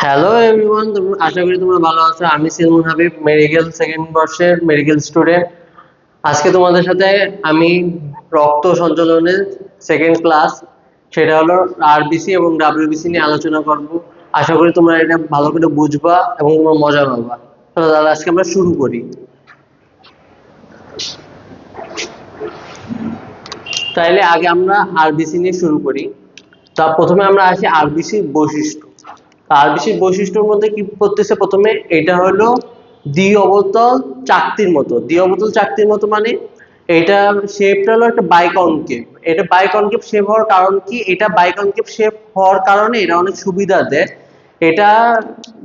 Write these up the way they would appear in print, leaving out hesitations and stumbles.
Hello everyone, আশা করি তোমরা ভালো আছো। আমি সিলমুন হাবিব, মেডিকেল সেকেন্ড বর্ষের মেডিকেল স্টুডেন্ট। আজকে তোমাদের সাথে আমি রক্ত সঞ্চালনের সেকেন্ড ক্লাস, সেটা হলো আরবিসি এবং ডাব্লিউবিসি নিয়ে আলোচনা করব। আশা করি তোমরা এটা ভালো করে বুঝবা এবং তোমরা মজা পাবা। চলো তাহলে আজকে আমরা শুরু করি। তাইলে আগে আমরা আরবিসি নিয়ে শুরু করি। তা প্রথমে আমরা আসি আরবিসির বৈশিষ্ট্য। আরবিসির বৈশিষ্ট্যের মধ্যে কি করতেছে, প্রথমে এটা হলো দ্বি অবতল চাকতির মতো। দ্বি অবতল চাকতির মতো মানে এটা শেপটা হলো একটা বাইকনকেভ। এটা বাইকনকেভ শেপ হওয়ার কারণ কি, এটা বাইকনকেভ শেপ হওয়ার কারণে এটা অনেক সুবিধা দেয়। এটা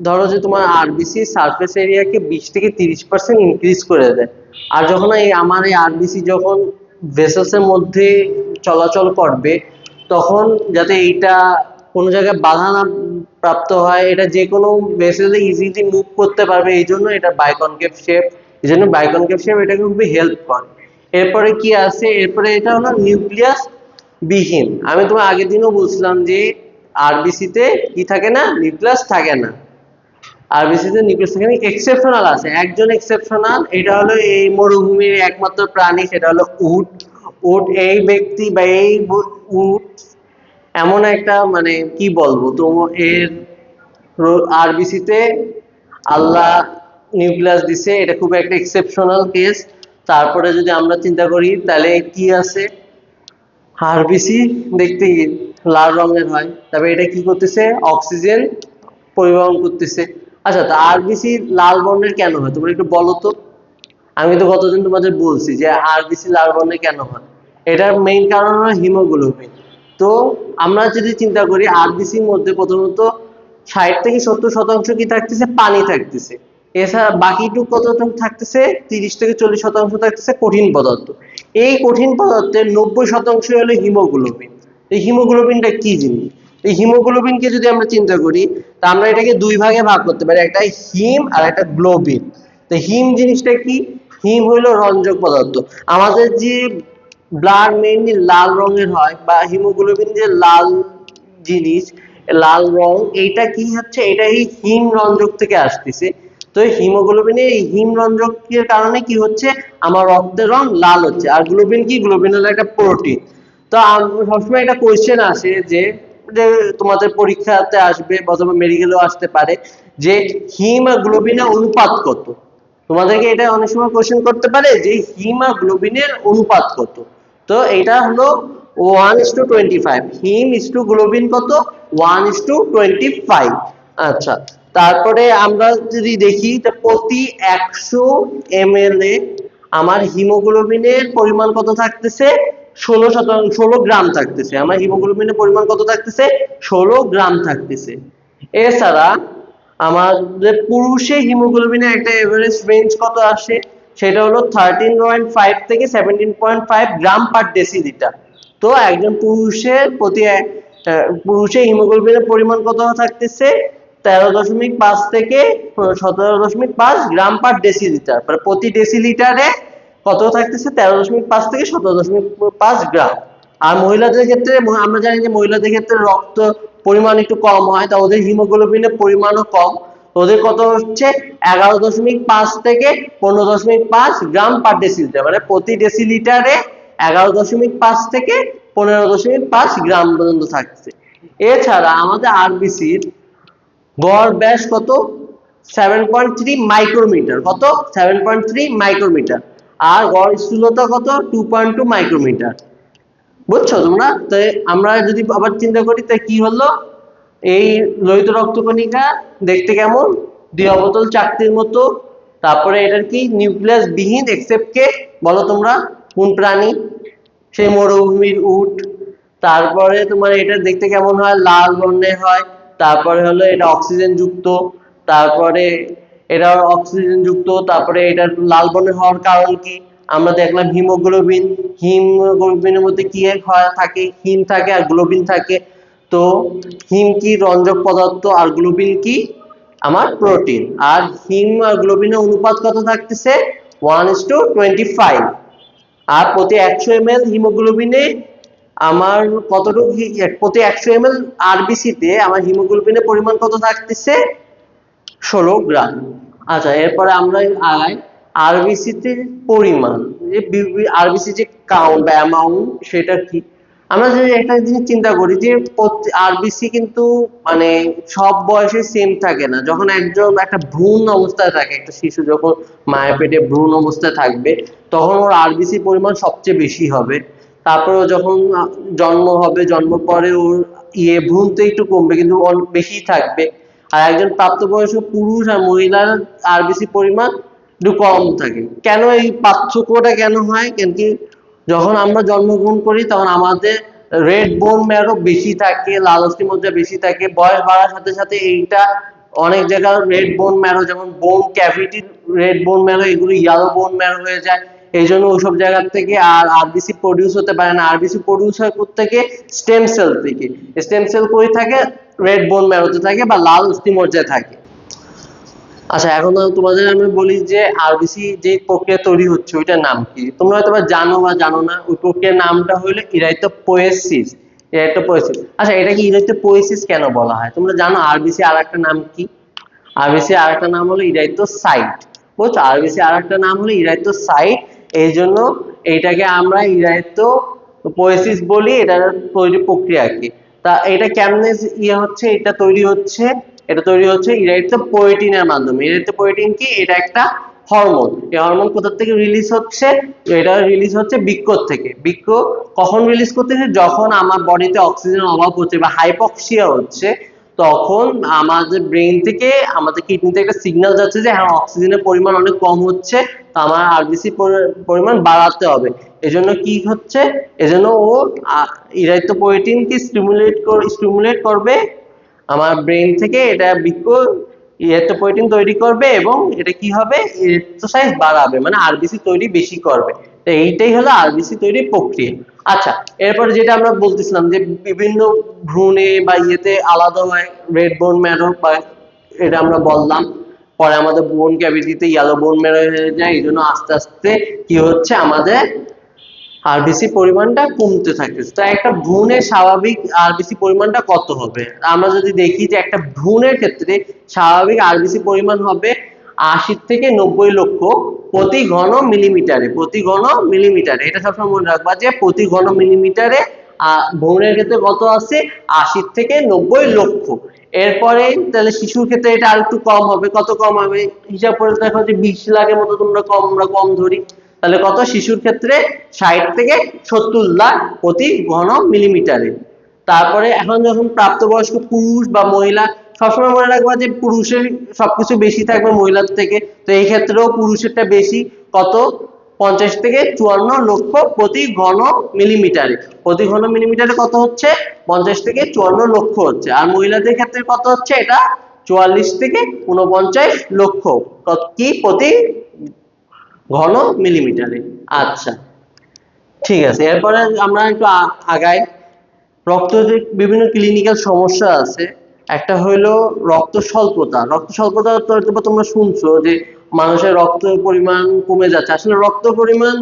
ধরো যে তোমার আরবিসি সারফেস এরিয়াকে 20 থেকে 30% ইনক্রিজ করে দেয়। আর যখন আমার এই আরবিসি যখন ভেসেলসের মধ্যে চলাচল করবে, তখন যাতে এইটা কোনো জায়গায় বাধা না প্রাপ্ত হয়, এটা যে কোনো ভেসেলে ইজিলি মুভ করতে পারবে, এই জন্য এটা বাইকনকেভ শেপ। এই জন্য বাইকনকেভ শেপ এটাকে খুবই হেল্প করে। এরপরে কি আছে, এরপরে এটা হলো নিউক্লিয়াস বিহীন। আমি তোমার আগের দিনও বলছিলাম যে আরবিসিতে কি থাকে না, নিউক্লিয়াস থাকে না। আরবিসিতে নিউক্লিয়াস থাকে না, এক্সেপশনাল আছে, একজন এক্সেপশনাল। এটা হলো এই মরুভূমির একমাত্র প্রাণী, সেটা হলো উট। উট এই ব্যক্তি বা এই উট এমন একটা মানে কি বলবো তো, এর আরবিসিতে আল্লাহ নিউক্লিয়াস দিছে, এটা খুব একটা এক্সেপশনাল কেস। তারপরে যদি আমরা চিন্তা করি তাহলে কি আছে, আরবিসি দেখতে লাল রঙের হয়, তবে এটা কি করতেছে, অক্সিজেন পরিবহন করতেছে। আচ্ছা, তা আরবিসি লাল বর্ণের কেন হয় তোমরা একটু বলো তো। আমি তো গতদিন তোমাদের বলছি যে আরবিসি লাল বর্ণের কেন হয়। এটার মেইন কারণ হলো হিমোগ্লোবিন। তো আমরা যদি চিন্তা করি আরবিসির মধ্যে প্রথমত 60 থেকে 70% কি থাকতেছে, পানি থাকতেছে। এছাড়া বাকিটুকু কতটুকু থাকতেছে, 30 থেকে 40% থাকতেছে কঠিন পদার্থ। এই কঠিন পদার্থের 90% হলো হিমোগ্লোবিন। এই হিমোগ্লোবিনটা কি জিনিস, এই হিমোগ্লোবিনকে যদি আমরা চিন্তা করি, তা আমরা এটাকে দুই ভাগে ভাগ করতে পারি, একটা হিম আর একটা গ্লোবিন। তো হিম জিনিসটা কি, হিম হইলো রঞ্জক পদার্থ। আমাদের যে ব্লাড মেইনলি লাল রঙের হয়, বা হিমোগ্লোবিন যে লাল জিনিস, লাল রং, এইটা কি হচ্ছে, এটা এই হিম রঞ্জক থেকে আসতেছে। তো হিমোগ্লোবিনের এই হিম রঞ্জকের কারণে কি হচ্ছে, আমার রক্তের রং লাল হচ্ছে। আর গ্লোবিন কি, গ্লোবিন হলো একটা প্রোটিন। তো সবসময় একটা কোয়েশ্চেন আসে যে যে তোমাদের পরীক্ষাতে আসবে অথবা মেডিকেলেও আসতে পারে, যে হিম আর গ্লোবিনের অনুপাত কত। তোমাদেরকে এটা অনেক সময় কোশ্চেন করতে পারে যে হিম আর গ্লোবিনের অনুপাত কত। তো এটা হলো 1:25, হিম ইস টু গ্লোবিন কত, 1:25। আচ্ছা, তারপরে আমরা যদি দেখি প্রতি 100 ml এ আমার হিমোগ্লোবিনের পরিমাণ কত থাকতেছে, 16 গ্রাম থাকতেছে। আমার হিমোগ্লোবিনের পরিমাণ কত থাকতেছে, 16 গ্রাম থাকতেছে। এছাড়া আমাদের পুরুষের হিমোগ্লোবিনের একটা এভারেজ রেঞ্জ কত আসে, সেটা হলো 13.5 থেকে 17.5 গ্রাম পার ডেসিলিটার। তো একজন পুরুষের হিমোগ্লোবিনের পরিমাণ কত থাকতেছে, 13.5 থেকে 17.5 গ্রাম পার ডেসিলিটার। মানে প্রতি ডেসিলিটারে কত থাকতেছে, 13.5 থেকে 17.5 গ্রাম। আর মহিলাদের ক্ষেত্রে আমরা জানি যে মহিলাদের ক্ষেত্রে রক্ত পরিমাণ একটু কম হয়, তা ওদের হিমোগ্লোবিনের পরিমাণও কম। ওদের কত হচ্ছে, 11.5 থেকে 15.5 গ্রাম পার ডেসিলিটার। মানে প্রতি ডেসিলিটারে 11.5 থেকে 15.5 গ্রাম পর্যন্ত থাকছে। এছাড়া আমাদের আরবিসির গড় ব্যাস কত, 7.3 মাইক্রোমিটার। কত, 7.3 মাইক্রোমিটার। আর গড় স্থূলতা কত, 2.2 মাইক্রোমিটার। বুঝছো তোমরা। তো আমরা যদি আবার চিন্তা করি, তাই কি হলো, এই লোহিত রক্তকণিকা দেখতে কেমন, দ্বি অবতল চাকতির মতো। তারপরে এটার কি, নিউক্লিয়াস বিহীন, এক্সেপ্ট কে বলো তোমরা, কোন প্রাণী, সেই মরুভূমির উট। তারপরে তোমার এটা দেখতে কেমন হয়, লাল বর্ণের হয়। তারপরে হলো এটা অক্সিজেন যুক্ত। তারপরে এটা অক্সিজেন যুক্ত, তারপরে এটা লাল বর্ণের হওয়ার কারণ কি, আমরা দেখলাম হিমোগ্লোবিন। হিমোগ্লোবিনের মধ্যে কি হয় থাকে, হিম থাকে আর গ্লোবিন থাকে। তো হিম কি রঞ্জক পদার্থ, আর গ্লোবিন কি আমার প্রোটিন। আর হিম আর গ্লোবিনের অনুপাত কত থাকতেছে, 1:25। আর প্রতি 100 ml হিমোগ্লোবিনে আমার কতটুকু প্রতি 100 ml আরবিসি তে আমার হিমোগ্লোবিনের পরিমাণ কত থাকতেছে? 16 গ্রাম। আচ্ছা, এরপরে আমরা আগাই আরবিসি তে পরিমাণ, যে আরবিসি যে কাউন্ট বা অ্যামাউন্ট সেটা কি। আমরা যদি একটা জিনিস চিন্তা করি যে আরবিসি কিন্তু মানে সব বয়সে সেম থাকে না। যখন একজন একটা ভ্রূণ অবস্থায় থাকে, একটা শিশু যখন মায়ের পেটে ভ্রূণ অবস্থায় থাকবে তখন ওর আরবিসি পরিমাণ সবচেয়ে বেশি হবে। তারপরে যখন জন্ম হবে, জন্ম পরে ওর ভ্রূণটা একটু কমবে কিন্তু অনেক বেশি থাকবে। আর একজন প্রাপ্তবয়স্ক পুরুষ আর মহিলার আরবিসি পরিমাণ একটু কম থাকে। কেন এই পার্থক্যটা কেন হয়? কেন কি যখন আমরা জন্মগ্রহণ করি তখন আমাদের রেড বোন ম্যারো বেশি থাকে, লাল অস্থিমজ্জা বেশি থাকে। বয়স বাড়ার সাথে সাথে এইটা অনেক জায়গায় রেড বোন ম্যারো, যেমন বোন ক্যাভিটি রেড বোন ম্যারো, এগুলো ইয়েলো বোন ম্যারো হয়ে যায়। এই জন্য ওইসব জায়গা থেকে আর আরবিসি প্রডিউস হতে পারে না। আরবিসি প্রডিউস হয় থেকে স্টেম সেল থেকে। স্টেম সেল কই থাকে? রেড বোন ম্যারোতে থাকে বা লাল অস্থিমজ্জায় থাকে। আচ্ছা, এখন তোমাদের আমি বলি যে আরবিসি যে প্রক্রিয়া তৈরি হচ্ছে ওইটার নাম কি। তোমরা হয়তো জানো বা জানো না। ওই প্রক্রিয়ার নামটা হলো ইরাইথোপোয়েসিস। ইরাইথোপোয়েসিস। আচ্ছা, এটা কি ইরাইথোপোয়েসিস কেন বলা হয়? তোমরা জানো আরবিসি আর একটা নাম কি? আরবিসি আর একটা নাম হলো ইরাইথোসাইট। বুঝছো? আরবিসি আর একটা নাম হলো ইরাইথোসাইট। এই জন্য এইটাকে আমরা ইরাইথোপোয়েসিস বলি। এটার তৈরি প্রক্রিয়া কি। তা এটা কেমনে হচ্ছে? এটা তৈরি হচ্ছে ইরাইথ্রোপোয়েটিনের মাধ্যমে। ইরাইথ্রোপোয়েটিন কি? এটা একটা হরমোন। এই হরমোন কোথা থেকে রিলিজ হচ্ছে? এটা রিলিজ হচ্ছে বৃক্ক থেকে। বৃক্ক কখন রিলিজ করতেছে? যখন আমার বডিতে অক্সিজেনের অভাব হচ্ছে বা হাইপক্সিয়া হচ্ছে, তখন আমাদের ব্রেন থেকে আমাদের কিডনিতে একটা সিগন্যাল যাচ্ছে যে হ্যাঁ, অক্সিজেনের পরিমাণ অনেক কম হচ্ছে, তো আমার আরবিসি পরিমাণ বাড়াতে হবে। এজন্য কি হচ্ছে? এজন্য ও ইরাইথ্রোপোয়েটিন কি স্টিমুলেট করবে আমার ব্রেন থেকে। এটা বৃক্ক ইরিথ্রোপয়েটিন তৈরি করবে এবং এটা কি হবে? ইরিথ্রোসাইট বাড়াবে, মানে আরবিসি তৈরি বেশি করবে। তো এইটাই হলো আরবিসি তৈরির প্রক্রিয়া। আচ্ছা, এরপর যেটা আমরা বলতেছিলাম যে বিভিন্ন ভ্রূণে বা ইয়েতে আলাদা হয় রেড বোন ম্যারো, বা এটা আমরা বললাম। পরে আমাদের বোন ক্যাভিটিতে ইয়েলো বোন ম্যারো হয়ে যায়। এই জন্য আস্তে আস্তে কি হচ্ছে? আমাদের আরবিসি পরিমাণটা কমতে থাকে। তো একটা ভ্রূণের স্বাভাবিক আরবিসি পরিমাণটা কত হবে? আমরা যদি দেখি যে একটা ভ্রূণের ক্ষেত্রে স্বাভাবিক আরবিসি পরিমাণ হবে 80 থেকে 90 লক্ষ প্রতি ঘন মিলিমিটারে। প্রতি ঘন মিলিমিটারে, এটা সবসময় মনে রাখবা যে প্রতি ঘন মিলিমিটারে ভ্রূণের ক্ষেত্রে কত আছে? 80 থেকে 90 লক্ষ। এরপরে তাহলে শিশুর ক্ষেত্রে এটা আর একটু কম হবে। কত কম হবে? হিসাব করে দেখো যে 20 লাখের মতো আমরা কম ধরি। তাহলে কত? শিশুর ক্ষেত্রে 60 থেকে 70 লাখ প্রতি ঘন মিলিমিটারে। তারপরে এখন যখন প্রাপ্তবয়স্ক পুরুষ বা মহিলা, সবসময় মনে রাখবা যে পুরুষের সবকিছু বেশি থাকবে মহিলার থেকে। তো এই ক্ষেত্রেও পুরুষেরটা বেশি। কত? 50 থেকে 54 লক্ষ প্রতি ঘন মিলিমিটারে। প্রতি ঘন মিলিমিটারে কত হচ্ছে? 50 থেকে 54 লক্ষ হচ্ছে। আর মহিলাদের ক্ষেত্রে কত হচ্ছে? এটা 44 থেকে 49 লক্ষ কি প্রতি ঘন মিলিমিটারে। আচ্ছা, ঠিক আছে। এরপরে আমরা একটু আগাই। রক্তের বিভিন্ন ক্লিনিক্যাল সমস্যা আছে। একটা হইলো রক্ত স্বল্পতা। রক্ত স্বল্পতা তো তোমরা শুনছো যে মানুষের রক্তের পরিমাণ কমে যাচ্ছে। আসলে রক্ত পরিমাণ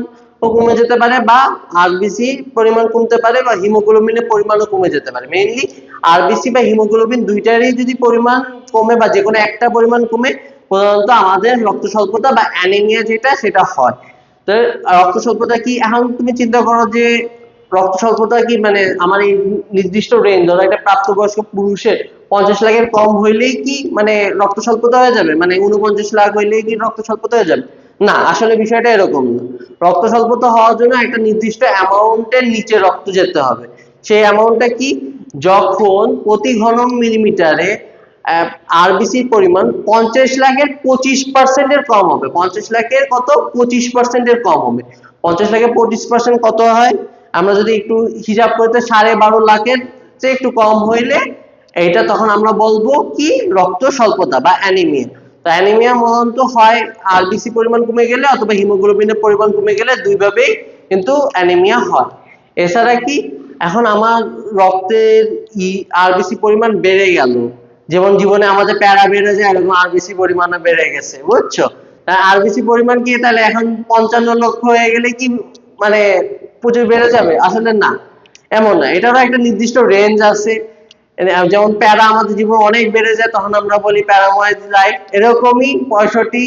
কমে যেতে পারে বা আরবিসি পরিমাণ কমতে পারে বা হিমোগ্লোবিনের পরিমাণও কমে যেতে পারে। মেইনলি আরবিসি বা হিমোগ্লোবিন দুইটারই যদি পরিমাণ কমে বা যে কোনো একটা পরিমাণ কমে, প্রধানত আমাদের রক্ত স্বল্পতা বা অ্যানিমিয়া যেটা সেটা হয়। তো রক্ত স্বল্পতা কি? এখন তুমি চিন্তা করো যে রক্ত স্বল্পতা কি মানে আমার এই নির্দিষ্ট রেঞ্জ, ধরো একটা প্রাপ্তবয়স্ক পুরুষের 50 লাখের কম হইলেই কি মানে রক্ত স্বল্পতা হয়ে যাবে? মানে 49 লাখ হইলেই কি রক্ত স্বল্পতা হয়ে যাবে? না, আসলে বিষয়টা এরকম না। রক্ত স্বল্পতা হওয়ার জন্য একটা নির্দিষ্ট অ্যামাউন্টের নিচে রক্ত যেতে হবে। সেই অ্যামাউন্টটা কি? যখন প্রতি ঘন মিলিমিটারে আরবিসির পরিমাণ 50 লাখের 25% কম হবে। 50 লাখের কত? 25% কম হবে। 50 লাখের 25% কত হয়? আমরা যদি একটু হিসাব করতে 12.5 লাখের চেয়ে একটু কম হইলে এটা তখন আমরা বলবো কি? রক্ত স্বল্পতা বা অ্যানিমিয়া। তো অ্যানিমিয়া মূলত হয় আরবিসি পরিমাণ কমে গেলে অথবা হিমোগ্লোবিনের পরিমাণ কমে গেলে, দুইভাবেই কিন্তু অ্যানিমিয়া হয়। এছাড়া কি? এখন আমার রক্তের আরবিসি পরিমাণ বেড়ে গেল, যেমন জীবনে আমাদের প্যারা বেড়ে যায়, এরকম আরবিসি পরিমাণও বেড়ে গেছে। বুঝছো? আরবিসি পরিমাণ কি তাহলে এখন 55 লক্ষ হয়ে গেলে কি মানে প্রচুর বেড়ে যাবে? আসলে না। এমন না, এটারও একটা নির্দিষ্ট রেঞ্জ আছে। যেমন প্যারা আমাদের জীবন অনেক বেড়ে যায় তখন আমরা বলি প্যারাময়েড লাইট, এরকমই 65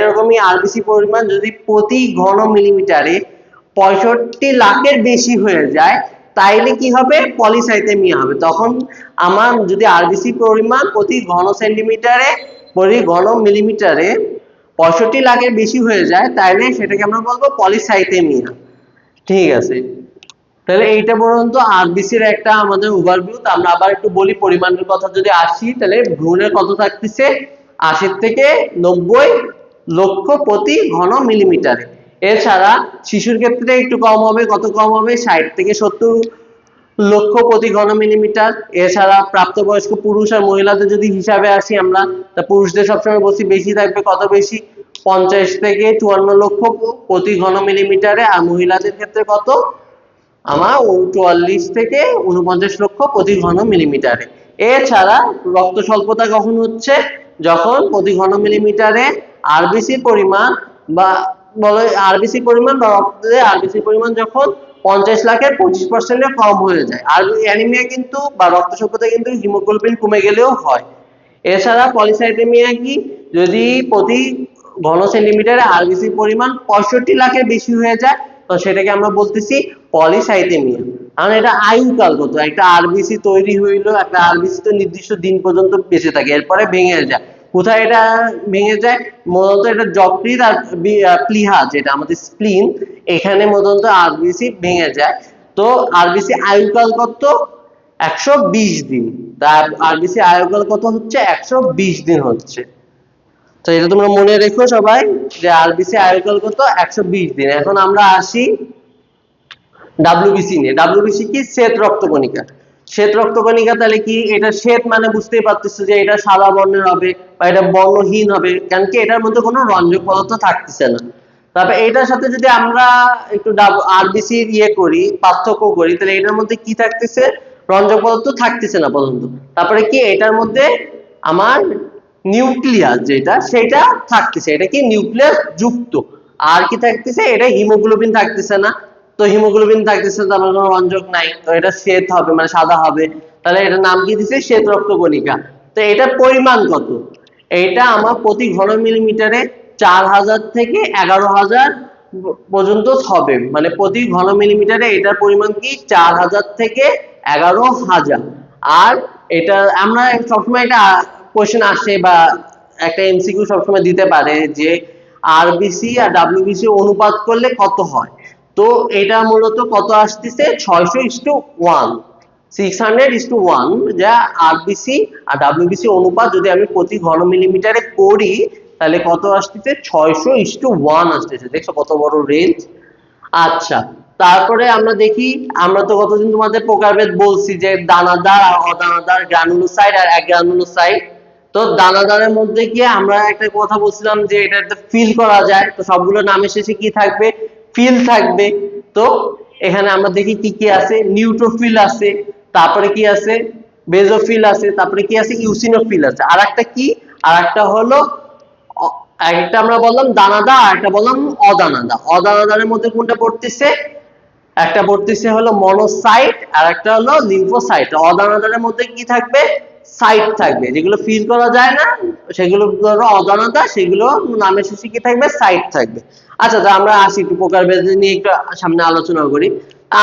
এরকমই আরবিসি পরিমাণ যদি প্রতি ঘন মিলিমিটারে 65 লাখের বেশি হয়ে যায় তাইলে কি হবে, পলিসাইথেমিয়া হবে। তখন আমার যদি আরবিসি পরিমাণ প্রতি ঘন সেন্টিমিটারে প্রতি ঘন মিলিমিটারে 65 লাখের বেশি হয়ে যায় তাইলে সেটাকে আমরা বলবো পলিসাইথেমিয়া। ঠিক আছে, তাহলে এইটা পর্যন্ত আরবিসির একটা আমাদের ওভারভিউ। তো আমরা আবার একটু বলি পরিমাণের কথা যদি আসি, তাহলে ভ্রূণের কত থাকতেছে, 80 থেকে 90 লক্ষ প্রতি ঘন মিলিমিটারে। এছাড়া শিশুর ক্ষেত্রে একটু কম হবে, কত কম হবে, 60 থেকে 70 লক্ষ প্রতি ঘন মিলিমিটার। এছাড়া প্রাপ্তবয়স্ক পুরুষ আর মহিলাদের যদি হিসাবে আসি আমরা, তা পুরুষদের সবসময় বলছি বেশি থাকবে, কত বেশি, 50 থেকে 54 লক্ষ প্রতি ঘন মিলিমিটারে। আর মহিলাদের ক্ষেত্রে কত, আমার 44 থেকে 49 লক্ষ প্রতি ঘন মিলিমিটারে। এছাড়া রক্ত স্বল্পতা কখন হচ্ছে, যখন প্রতি ঘন মিলিমিটারে আরবিসির পরিমাণ বা বলে আরবিসি পরিমাণ বা রক্তে আরবিসির পরিমাণ যখন 50 লাখের 25% এর কম হয়ে যায়। আর অ্যানিমিয়া কিন্তু বা রক্ত স্বল্পতা কিন্তু হিমোগ্লোবিন কমে গেলেও হয়। এছাড়া পলিসাইথেমিয়া কি, যদি প্রতি ঘন সেন্টিমিটারে আরবিসির পরিমাণ 65 লাখের বেশি হয়ে যায় তো সেটাকে আমরা বলতেছি পলিসাইথেমিয়া। কারণ এটা আয়ুকাল কত, একটা আরবিসি তৈরি হইলো, একটা আরবিসি তো নির্দিষ্ট দিন পর্যন্ত বেঁচে থাকে, এরপরে ভেঙে যায়। কোথায় এটা ভেঙে যায়, মূলত এটা যকৃৎ আর প্লীহা যেটা আমাদের স্প্লিন, এখানে মূলত আরবিসি ভেঙে যায়। তো আরবিসি আয়ুকাল কত, 120 দিন। তার আরবিসি আয়ুকাল কত হচ্ছে, 120 দিন হচ্ছে। তো এটা তোমরা মনে রেখো সবাই যে আরবিসি আয়ুকাল কত, 120 দিন। এখন আমরা আসি ডাব্লিউবিসি নিয়ে। ডাব্লিউবিসি কি, শ্বেত রক্তকণিকা। শ্বেত রক্তকণিকা তাহলে কি, এটা শ্বেত মানে বুঝতেই পারতেছো যে এটা সাদা বর্ণের হবে বা এটা বর্ণহীন হবে, কারণ কি এটার মধ্যে কোনো রঞ্জক পদার্থ থাকতেছে না। তারপরে এটার সাথে যদি আমরা একটু আরবিসি ইয়ে করি, পার্থক্য করি, তাহলে এটার মধ্যে কি থাকতেছে, রঞ্জক পদার্থ থাকতেছে না প্রথমত। তারপরে কি এটার মধ্যে আমার নিউক্লিয়াস যেটা সেটা থাকতেছে, এটা কি নিউক্লিয়াস যুক্ত। আর কি থাকতেছে, এটা হিমোগ্লোবিন থাকতেছে না। তো হিমোগ্লোবিন থাকতেছে তার মানে কোনো রঞ্জক নাই, তো এটা শ্বেত হবে মানে সাদা হবে। তাহলে এটার নাম কি দিছে, শ্বেত রক্তকণিকা। তো এটার পরিমাণ কত, এটা আমার প্রতি ঘন মিলিমিটারে 4000 থেকে 11000 পর্যন্ত হবে, মানে প্রতি ঘন মিলিমিটারে এটার পরিমাণ কি 4000 থেকে 11000। আর এটা আমরা সবসময় এটা কোশ্চেন আসে বা একটা এমসিকিউ সবসময় দিতে পারে যে আরবিসি আর ডাব্লিউবিসি অনুপাত করলে কত হয়। তো এটা মূলত কত আসতেছে, 600:1, 600:1, যা আরবিসি আর ডাব্লিউবিসি অনুপাত যদি আমি প্রতি ঘন মিলিমিটারে করি তাহলে কত আসতেছে, 600:1 আসতেছে। দেখছো কত বড় রেঞ্জ। আচ্ছা, তারপরে আমরা দেখি, আমরা তো কতদিন তোমাদের প্রকারভেদ বলছি যে দানাদার আর অদানাদার, গ্রানুলোসাইট আর অ্যাগ্রানুলোসাইট। তো দানাদারের মধ্যে কি আমরা একটা কথা বলছিলাম যে এটা ফিল করা যায়, তো সবগুলো নামের শেষে কি থাকবে, ফিল থাকবে। তো এখানে আমরা দেখি কি কি আছে, নিউট্রোফিল আছে, তারপরে কি আছে, বেজোফিল আছে, তারপরে কি আছে, ইউসিনোফিল আছে। আর একটা কি, আর একটা হলো একটা আমরা বললাম দানাদার আর একটা বললাম অদানাদার। অদানাদারের মধ্যে কোনটা পড়তেছে, একটা পড়তেছে হলো মনোসাইট আর একটা হলো লিম্ফোসাইট। অদানাদারের মধ্যে কি থাকবে, সাইট থাকবে, যেগুলো ফিল করা যায় না সেগুলো ধরো অদানাদা, সেগুলো নামের শেষে কি থাকবে, সাইট থাকবে। আচ্ছা, তো আমরা আসি একটু প্রকারভেদ নিয়ে একটু সামনে আলোচনা করি।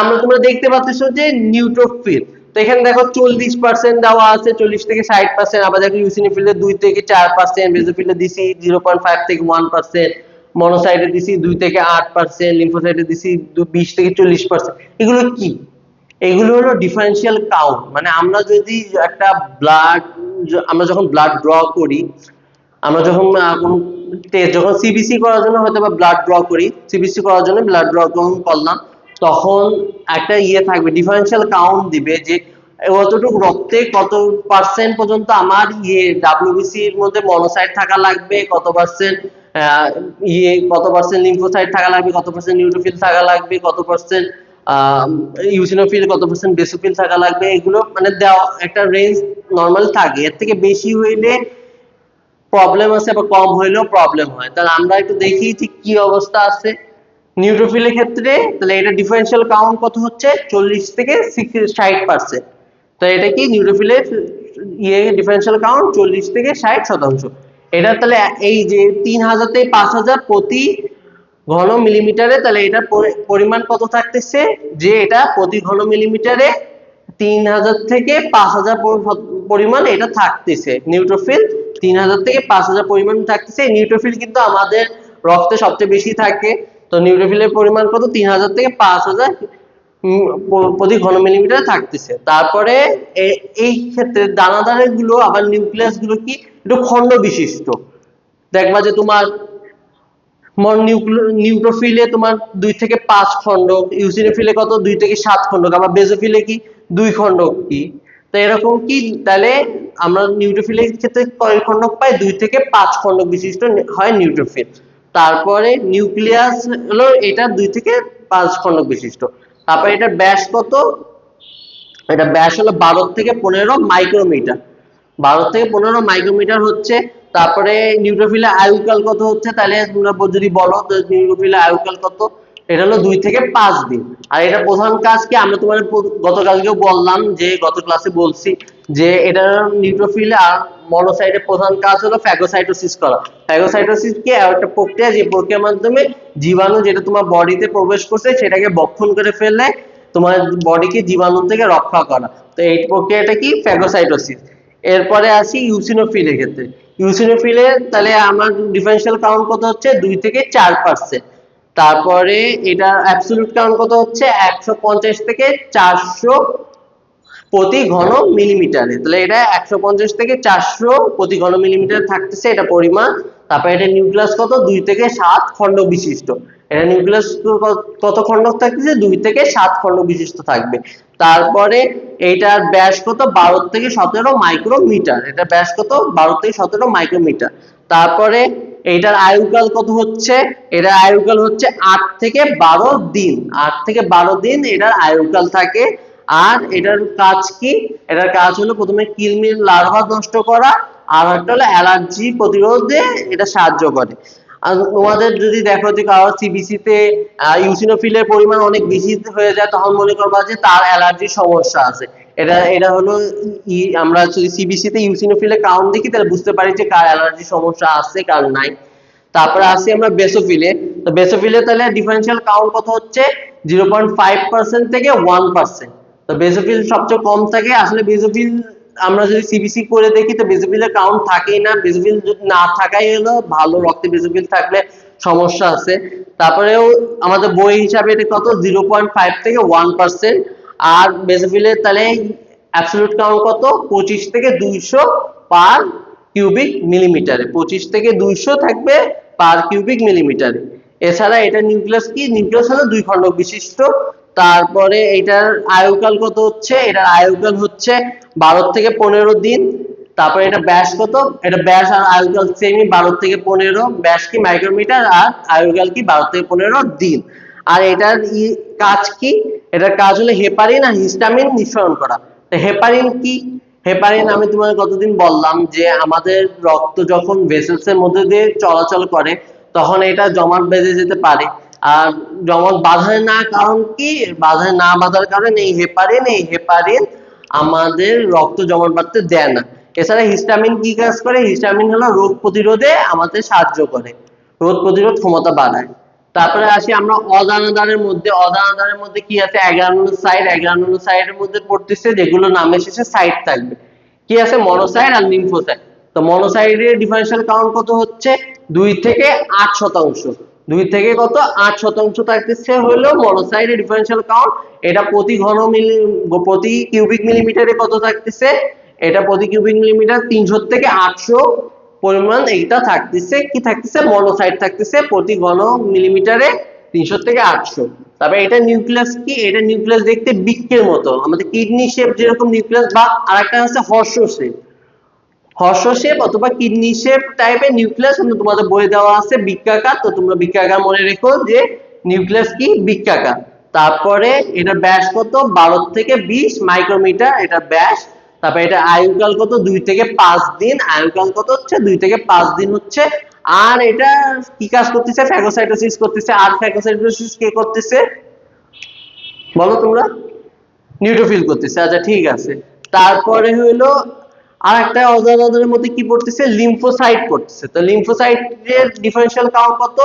আমরা তোমরা দেখতে পাচ্ছো যে নিউট্রোফিল, তো এখানে দেখো 40% দেওয়া আছে, 40 থেকে 60%। আবার দেখো ইউসিনোফিলে 2 থেকে 4%, বেজোফিলে দিছি 0.5 থেকে 1%, মনোসাইটে দিছি 2 থেকে 8%, লিম্ফোসাইটে দিছি 20 থেকে 40%। এগুলো কি, এগুলো হলো ডিফারেন্সিয়াল কাউন্ট। মানে আমরা যদি একটা ব্লাড, আমরা যখন ব্লাড ড্র করি, আমরা যখন কোনো টেস্ট, যখন সিবিসি করার জন্য হয়তো বা ব্লাড ড্র করি, সিবিসি করার জন্য ব্লাড ড্র করলাম, তখন একটা ইয়ে থাকবে, ডিফারেন্সিয়াল কাউন্ট দিবে যে কতটুকু রক্তে কত পার্সেন্ট পর্যন্ত আমার ইয়ে ডাব্লিউবিসি এর মধ্যে মনোসাইট থাকা লাগবে, কত পার্সেন্ট ইয়ে, কত পার্সেন্ট লিম্ফোসাইট থাকা লাগবে, কত পার্সেন্ট নিউট্রোফিল থাকা লাগবে, কত পার্সেন্ট ইউসিনোফিল, কত পার্সেন্ট বেসোফিল থাকা লাগবে। এগুলো মানে দেওয়া একটা রেঞ্জ নরমাল থাকে, এর থেকে বেশি হইলে প্রবলেম আছে, আবার কম হইলেও প্রবলেম হয়। তাহলে আমরা একটু দেখি যে কি অবস্থা আছে। নিউট্রোফিলের ক্ষেত্রে তাহলে এটা ডিফারেন্সিয়াল কাউন্ট কত হচ্ছে 40 থেকে 60%। তো এটা কি নিউট্রোফিলের ডিফারেন্সিয়াল কাউন্ট 40 থেকে 60%। এটা তাহলে এই যে 3000 থেকে 5000 প্রতি ঘন মিলিমিটারে, তাহলে এটা পরিমাণ কত থাকতেছে যে এটা প্রতি ঘন মিলিমিটারে 3000 থেকে 5000 পরিমাণ এটা থাকতেছে নিউট্রোফিল। 3000 থেকে 5000 পরিমাণ থাকতেছে। নিউট্রোফিল কিন্তু আমাদের রক্তে সবচেয়ে বেশি থাকে। তো নিউট্রোফিলের পরিমাণ কত 3000 থেকে 5000 প্রতি ঘন মিলিমিটার থাকতেছে। তারপরে এই ক্ষেত্রে দানাদারের গুলো আবার নিউক্লিয়াস গুলো কি একটু খন্ড বিশিষ্ট। দেখবা যে তোমার নিউট্রোফিলে তোমার 2 থেকে 5 খন্ড, ইউসিনোফিলে কত 2 থেকে 7 খন্ড, আবার বেসোফিলে কি 2 খন্ড কি। তো এরকম কি তাহলে আমরা নিউট্রোফিলের ক্ষেত্রে কয় খন্ড পাই 2 থেকে 5 খন্ড বিশিষ্ট হয় নিউট্রোফিল। তারপরে নিউক্লিয়াস হলো এটা 2 থেকে 5 খন্ড বিশিষ্ট। তারপরে এটার ব্যাস কত, এটা ব্যাস হলো 12 থেকে 15 মাইক্রোমিটার। 12 থেকে 15 মাইক্রোমিটার হচ্ছে। তারপরে নিউট্রোফিলের আয়ুকাল কত হচ্ছে, তাহলে তোমরা যদি বলো নিউট্রোফিলের আয়ুকাল কত, এটা হলো 2 থেকে 5 দিন। আর এটা প্রধান কাজ কি, আমরা তোমাদের গতকালকেও বললাম, যে গত ক্লাসে বলছি যে এটা নিউট্রোফিল আর মনোসাইটের প্রধান কাজ হলো ফ্যাগোসাইটোসিস করা। ফ্যাগোসাইটোসিস কি একটা প্রক্রিয়া, যে প্রক্রিয়ার মাধ্যমে জীবাণু যেটা তোমার বডিতে প্রবেশ করছে সেটাকে ভক্ষণ করে ফেললে তোমার বডিকে জীবাণু থেকে রক্ষা করা। তো এই প্রক্রিয়াটা কি ফ্যাগোসাইটোসিস। এরপরে আসি ইউসিনোফিলের ক্ষেত্রে। ইউসিনোফিলে তাহলে আমার ডিফারেন্সিয়াল কাউন্ট কত হচ্ছে 2 থেকে 4%। তারপরে এটা অ্যাবসলিউট কাউন্ট কত হচ্ছে 150 থেকে 400 প্রতি ঘন মিলিমিটারে। তাহলে এটা 150 থেকে 400 প্রতি ঘন মিলিমিটার থাকতেছে এটা পরিমাণ। তারপরে এটা নিউক্লিয়াস কত 2 থেকে 7 খন্ড বিশিষ্ট। এটা নিউক্লিয়াস কত খন্ড থাকতেছে 2 থেকে 7 খন্ড বিশিষ্ট থাকবে। তারপরে এইটার ব্যাস কত 12 থেকে 17 মাইক্রোমিটার। এটা ব্যাস কত 12 থেকে 17 মাইক্রোমিটার। তারপরে এইটার আয়ুকাল কত হচ্ছে, এটার আয়ুকাল হচ্ছে 8 থেকে 12 দিন। 8 থেকে 12 দিন এটার আয়ুকাল থাকে। আর এটার কাজ কি, এটার কাজ হলো প্রথমে কৃমির লার্ভা নষ্ট করা, আর একটা হলো অ্যালার্জি প্রতিরোধে এটা সাহায্য করে। আর তোমাদের যদি দেখো যে কারো সিবিসি তে ইউসিনোফিলের পরিমাণ অনেক বেশি হয়ে যায়, তখন মনে করবা যে তার অ্যালার্জির সমস্যা আছে। এটা হলো আমরা যদি সিবিসি তে ইউসিনোফিলের কাউন্ট দেখি তাহলে বুঝতে পারি যে কার অ্যালার্জির সমস্যা আছে কার নাই। তারপরে আসি আমরা বেসোফিলে। তো বেসোফিলে তাহলে ডিফারেন্সিয়াল কাউন্ট কত হচ্ছে 0.5% থেকে 1%। তো বেসোফিল সবচেয়ে কম থাকে। আসলে বেসোফিল আমরা যদি সিবিসি করে দেখি তো বেসোফিলের কাউন্ট থাকেই না। বেসোফিল যদি না থাকাই হলো ভালো, রক্তে বেসোফিল থাকলে সমস্যা আছে। তারপরেও আমাদের বই হিসাবে এটা কত 0.5 থেকে 1%। আর বেসোফিলের তাহলে অ্যাবসলিউট কাউন্ট কত 25 থেকে 200 পার কিউবিক মিলিমিটারে। 25 থেকে 200 থাকবে পার কিউবিক মিলিমিটারে। এছাড়া এটা নিউক্লিয়াস কি, নিউক্লিয়াস হলো 2 খন্ড বিশিষ্ট। তারপরে এটার আয়ুকাল কত হচ্ছে, এটার আয়ুকাল হচ্ছে 12 থেকে 15 দিন। তারপরে এটা ব্যাস কত, এটা ব্যাস আর আয়ুকাল সেমই 12 থেকে 15। ব্যাস কি মাইক্রোমিটার, আর আয়ুকাল কি 12 থেকে 15 দিন। আর এটার কাজ কি, এটার কাজ হলো হেপারিন আর হিস্টামিন নিঃসরণ করা। তো হেপারিন কি, হেপারিন আমি তোমাকে কতদিন বললাম যে আমাদের রক্ত যখন ভেসেলস এর মধ্যে দিয়ে চলাচল করে তখন এটা জমাট বেঁধে যেতে পারে। আর জমাট বাঁধে না, কারণ কি, বাঁধে না বাঁধার কারণে এই হেপারিন আমাদের রক্ত জমাট বাঁধতে দেয় না। এছাড়া হিস্টামিন কি কাজ করে, হিস্টামিন হলো রোগ প্রতিরোধে আমাদের সাহায্য করে, রোগ প্রতিরোধ ক্ষমতা বাড়ায়। তারপরে আসি আমরা অদানাদারের মধ্যে। অদানাদারের মধ্যে কি আছে, অ্যাগ্রানুলোসাইট। অ্যাগ্রানুলোসাইটের মধ্যে পড়তেছে যেগুলো নামের শেষে সাইট থাকবে। কি আছে, মনোসাইট আর লিম্ফোসাইট। তো মনোসাইটের ডিফারেন্সিয়াল কাউন্ট কত হচ্ছে 2 থেকে 8%। 2 থেকে কত 8% থাকতেছে হলো মনোসাইটের ডিফারেন্সিয়াল কাউন্ট। এটা প্রতি ঘন প্রতি কিউবিক মিলিমিটারে কত থাকতেছে, এটা প্রতি কিউবিক মিলিমিটার 300 থেকে 800 পরিমাণ এটা থাকতেছে। কি থাকতেছে, মনোসাইট থাকতেছে প্রতি ঘন মিলিমিটারে 300 থেকে 800। তারপরে এটা নিউক্লিয়াস কি, এটা নিউক্লিয়াস দেখতে বৃক্কের মতো, আমাদের কিডনি শেপ যেরকম নিউক্লিয়াস, বা আরেকটা আছে হর্ষ শেপ। হর্ষ শেপ অথবা কিডনি শেপ টাইপের নিউক্লিয়াস তোমাদের বইয়ে দেওয়া আছে বৃত্তাকার। তো তোমরা বৃত্তাকার মনে রেখো যে নিউক্লিয়াস কি বৃত্তাকার। তারপরে এটা ব্যাস কত 12 থেকে 20 মাইক্রোমিটার এটা ব্যাস। তারপরে এটা আয়ুকাল কত 2 থেকে 5 দিন। আয়ুকাল কত হচ্ছে 2 থেকে 5 দিন হচ্ছে। আর এটা কি কাজ করতেছে, ফ্যাগোসাইটোসিস করতেছে। আর ফ্যাগোসাইটোসিস কে করতেছে বলো তোমরা? নিউট্রোফিল করতেছে। আচ্ছা ঠিক আছে, তারপরে হইলো আর একটা অজানাদের মধ্যে কি পড়তেছে, লিম্ফোসাইট পড়তেছে। তো লিম্ফোসাইটের ডিফারেনশিয়াল কাউন্ট কত?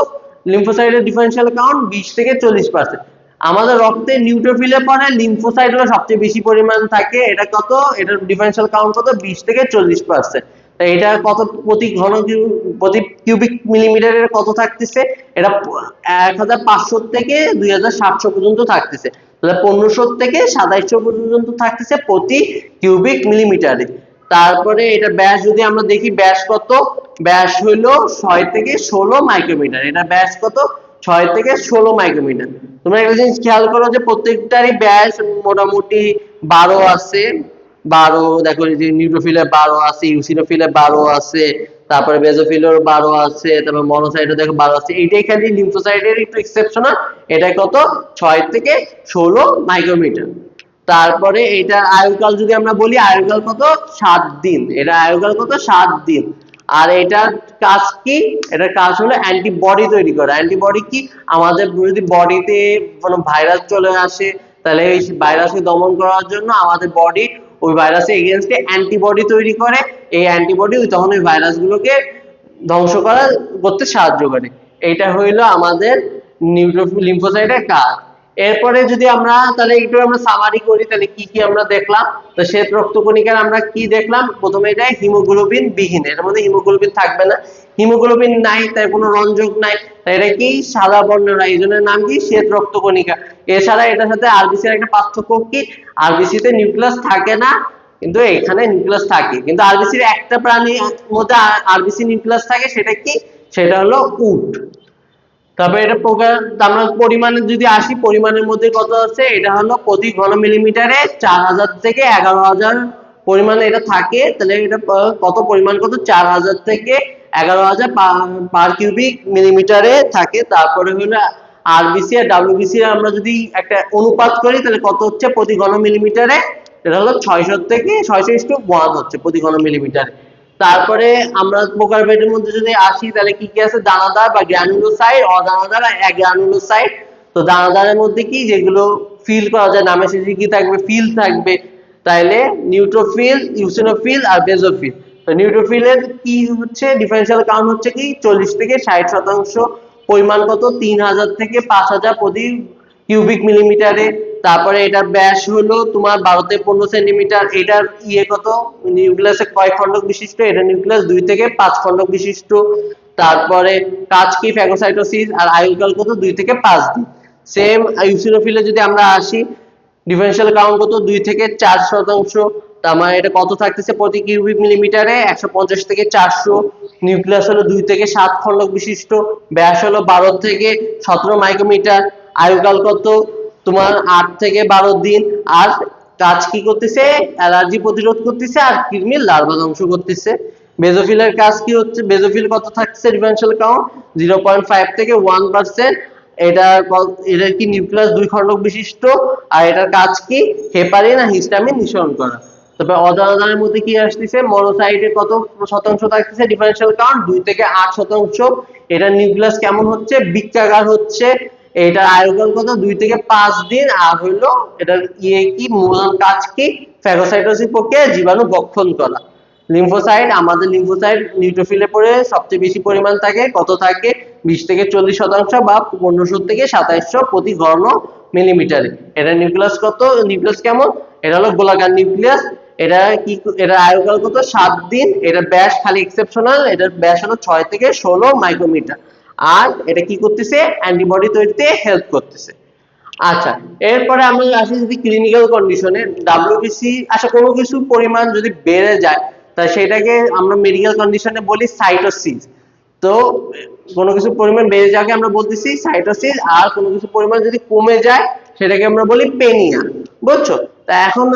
লিম্ফোসাইটের ডিফারেনশিয়াল কাউন্ট 20 থেকে 40%। আমাদের রক্তে নিউট্রোফিলের পরে লিম্ফোসাইট হলো সবচেয়ে বেশি পরিমাণ থাকে। এটা কত? এটার ডিফারেনশিয়াল কাউন্ট কত? 20 থেকে 40%। তো এটা কত প্রতি প্রতি কিউবিক মিলিমিটারের কত থাকতেছে? এটা 1500 থেকে 2700 পর্যন্ত থাকতেছে। তাহলে 1500 থেকে 2700 পর্যন্ত থাকতেছে প্রতি কিউবিক মিলিমিটারে। তারপরে এটা ব্যাস যদি আমরা দেখি, ব্যাস কত? ব্যাস হলো 6 থেকে 16 মাইক্রোমিটার। এটা ব্যাস কত? 6 থেকে 16 মাইক্রোমিটার। তোমরা একটা জিনিস খেয়াল করো যে প্রত্যেকটারই ব্যাস মোটামুটি 12 আছে। 12 দেখো, যে নিউট্রোফিলের 12 আছে, ইউসিনোফিলের 12 আছে, তারপরে বেজোফিলের 12 আছে, তারপর মনোসাইটে দেখো 12 আছে। এইটাই খালি লিম্ফোসাইটের একটু এক্সেপশনাল, এটা কত? 6 থেকে 16 মাইক্রোমিটার। তারপরে এটা আয়ুকাল যদি আমরা বলি, আয়ুকাল কত? 7 দিন। এটা আয়ুকাল কত? 7 দিন। আর এটার কাজ কি? এটার কাজ হলো অ্যান্টিবডি তৈরি করা। অ্যান্টিবডি কি? আমাদের যদি বডিতে কোনো ভাইরাস চলে আসে, তাহলে এই ভাইরাসকে দমন করার জন্য আমাদের বডি ওই ভাইরাসের এগেইনস্টে অ্যান্টিবডি তৈরি করে। এই অ্যান্টিবডি তখন ওই ভাইরাসগুলোকে ধ্বংস করতে সাহায্য করে। এটা হইলো আমাদের লিম্ফোসাইটের কাজ। এরপরে যদি আমরা তাহলে একটু আমরা সামারি করি, তাহলে কি কি আমরা দেখলাম। তো শ্বেত রক্তকণিকার আমরা কি দেখলাম? প্রথমে এটা হিমোগ্লোবিন বিহীন, এর মধ্যে হিমোগ্লোবিন থাকবে না। হিমোগ্লোবিন নাই, তাই কোনো রঞ্জক নাই, তাই এটা কি সাদা বর্ণের, এই জন্য নাম কি শ্বেত রক্তকণিকা। এছাড়া এটার সাথে আরবিসি এর একটা পার্থক্য কি, আরবিসি তে নিউক্লিয়াস থাকে না, কিন্তু এখানে নিউক্লিয়াস থাকে। কিন্তু আরবিসির একটা প্রাণীর মধ্যে আরবিসি নিউক্লিয়াস থাকে, সেটা কি? সেটা হলো উট। তারপরে এটা আমরা পরিমাণে যদি আসি, পরিমাণের মধ্যে কত আছে? এটা হলো প্রতি ঘন মিলিমিটারে 4000 থেকে 11000 পরিমাণে এটা থাকে। তাহলে এটা কত পরিমাণ, কত? 4000 থেকে 11000 পার কিউবিক মিলিমিটারে থাকে। তারপরে হলো আরবিসি আর ডাব্লিউবিসি আমরা যদি একটা অনুপাত করি, তাহলে কত হচ্ছে প্রতি ঘন মিলিমিটারে? এটা হলো 600 থেকে 600:1 হচ্ছে প্রতি ঘন মিলিমিটারে। তারপরে আমরা প্রকারভেদের মধ্যে যদি আসি, তাহলে কি কি আছে? দানাদার বা গ্রানুলোসাইট, অদানাদার আর অ্যাগ্রানুলোসাইট। তো দানাদারের মধ্যে কি, যেগুলো ফিল করা যায়, নামে শেষে কি থাকবে? ফিল থাকবে। তাইলে নিউট্রোফিল, ইউসিনোফিল আর বেজোফিল। তো নিউট্রোফিলের কি হচ্ছে ডিফারেনশিয়াল কাউন্ট হচ্ছে কি 40 থেকে 60%। পরিমাণ কত? 3000 থেকে 5000 প্রতি কিউবিক মিলিমিটারে। তারপরে এটা ব্যাস হলো তোমার 12 থেকে 15 সেন্টিমিটার। এটার কত? নিউক্লিয়াসে কয় খণ্ডক বিশিষ্ট? এটা নিউক্লিয়াস 2 থেকে 5 খণ্ডক বিশিষ্ট। তারপরে কাজ কি? ফ্যাগোসাইটোসিস। আর আয়ুকাল কত? 2 থেকে 5 দিন। সেম ইউসিনোফিলে যদি আমরা আসি, ডিফারেনশিয়াল কাউন্ট কত? 2 থেকে 4%। তার মানে এটা কত থাকতেছে প্রতি কিউবিক মিলিমিটারে? 150 থেকে 400। নিউক্লিয়াস হলো 2 থেকে 7 খণ্ডক বিশিষ্ট। ব্যাস হলো 12 থেকে 17 মাইক্রোমিটার। আয়ুকাল কত? তোমার 8 থেকে 12 দিন। আর কাজ কি করতেছে? অ্যালার্জি প্রতিরোধ করতেছে আর কৃমির লার্ভা ধ্বংস করতেছে। বেজোফিলের কাজ কি হচ্ছে? বেজোফিল কত থাকছে ডিফারেনশিয়াল কাউন্ট? 0.5 থেকে 1%। এটা কি নিউক্লিয়াস 2 খণ্ডক বিশিষ্ট। আর এটার কাজ কি? হেপারিন আর হিস্টামিন নিঃসরণ করা। তবে অদানাদারের মধ্যে কি আসতেছে? মনোসাইটে কত শতাংশ থাকতেছে ডিফারেনশিয়াল কাউন্ট? 2 থেকে 8%। এটা নিউক্লিয়াস কেমন হচ্ছে? বৃত্তাকার হচ্ছে। এটার আয়ুকাল কত? 2 থেকে 5 দিন। আর হলো এটার কি মূল কাজ কি? ফ্যাগোসাইটোসিস প্রক্রিয়ায় জীবাণু ভক্ষণ করা। লিম্ফোসাইট, আমাদের লিম্ফোসাইট নিউট্রোফিলে পরে সবচেয়ে বেশি পরিমাণ থাকে, কত থাকে? 20 থেকে 40% বা 1500 থেকে 2700 প্রতি ঘন মিলিমিটারে। এটা নিউক্লিয়াস কত? নিউক্লিয়াস কেমন? এটা হলো গোলাকার নিউক্লিয়াস। এটা কি? এটা আয়ুকাল কত? 7 দিন। এটা ব্যাস খালি এক্সেপশনাল, এটার ব্যাস হলো 6 থেকে 16 মাইক্রোমিটার। আর এটা কি করতেছে? অ্যান্টিবডি তৈরিতে হেল্প করতেছে। আচ্ছা, এরপরে আমরা আসি যদি ক্লিনিক্যাল কন্ডিশনে, ডাব্লিউবিসি, আচ্ছা কোনো কিছু পরিমাণ যদি বেড়ে যায়, তা সেটাকে আমরা মেডিকেল কন্ডিশনে বলি সাইটোসিস। তো কোনো কিছু পরিমাণ বেড়ে যাকে আমরা বলতেছি সাইটোসিস, আর কোনো কিছু পরিমাণ যদি কমে যায় সেটাকে আমরা বলি পেনিয়া। বুঝছো? তা এখন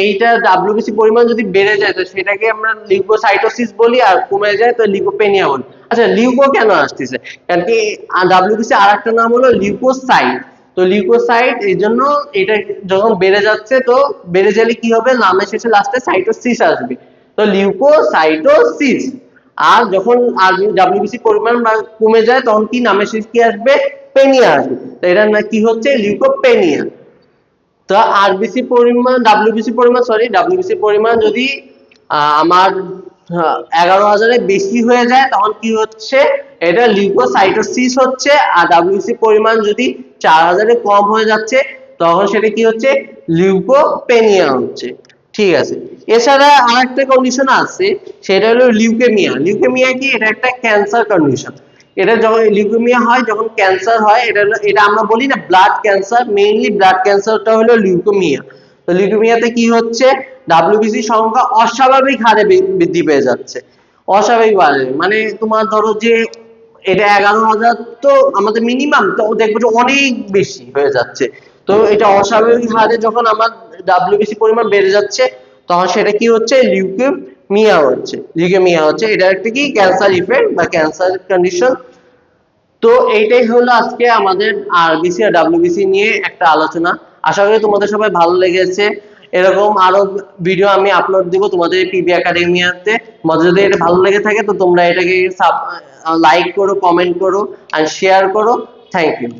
এইটা ডাব্লিউবিসি পরিমাণ যদি বেড়ে যায়, তো সেটাকে আমরা লিউকোসাইটোসিস বলি, আর কমে যায় তো লিউকোপেনিয়া বলি। আচ্ছা, লিউকো কেন আসতেছে? কারণ কি ডাব্লিউবিসি আর একটা নাম হলো লিউকোসাইট। তো লিউকোসাইট, এই জন্য এটা যখন বেড়ে যাচ্ছে, তো বেড়ে গেলে কি হবে? নামের শেষে লাস্টে সাইটোসিস আসবে, তো লিউকোসাইটোসিস। আর যখন ডাব্লিউবিসি পরিমাণ কমে যায় তখন কি নামের শেষে কি আসবে, পেনিয়া আসবে। তো এটা না কি হচ্ছে, লিউকোপেনিয়া। তো আরবিসি পরিমাণ ডাব্লিউবিসি পরিমাণ যদি আমার 11,000-এর বেশি হয়ে যায় তখন কি হচ্ছে, এটা লিউকোসাইটোসিস হচ্ছে। আর ডাব্লিউবিসি পরিমাণ যদি 4,000-এর কম হয়ে যাচ্ছে তখন সেটা কি হচ্ছে, লিউকোপেনিয়া হচ্ছে। ঠিক আছে। এছাড়া আরেকটা কন্ডিশন আছে, সেটা হলো লিউকেমিয়া। লিউকেমিয়া কি, এটা একটা ক্যান্সার কন্ডিশন। এটা যখন লিউকেমিয়া হয়, যখন ক্যান্সার হয়, এটা আমরা বলি না ব্লাড ক্যান্সার, মেইনলি ব্লাড ক্যান্সারটা হলো লিউকেমিয়া। তো লিউকেমিয়াতে কি হচ্ছে, ডাব্লিউবিসি সংখ্যা অস্বাভাবিক হারে বৃদ্ধি পেয়ে যাচ্ছে। অস্বাভাবিক হারে মানে তোমার ধরো যে এটা 11,000 তো আমাদের মিনিমাম, তো দেখবো যে অনেক বেশি হয়ে যাচ্ছে। তো এটা অস্বাভাবিক হারে যখন আমার ডাব্লিউবিসি পরিমাণ বেড়ে যাচ্ছে তখন সেটা কি হচ্ছে, লিউকেমিয়া হচ্ছে। এটা একটা কি ক্যান্সার ইফেক্ট বা ক্যান্সার কন্ডিশন। তো এইটাই হলো আজকে আমাদের আরবিসি আর ডাব্লিউবিসি নিয়ে একটা আলোচনা। আশা করি তোমাদের সবাই ভালো লেগেছে। এরকম আরো ভিডিও আমি আপলোড দিব তোমাদের পিবি একাডেমিয়াতে। তোমাদের যদি এটা ভালো লেগে থাকে তো তোমরা এটাকে লাইক করো, কমেন্ট করো আর শেয়ার করো। Thank you.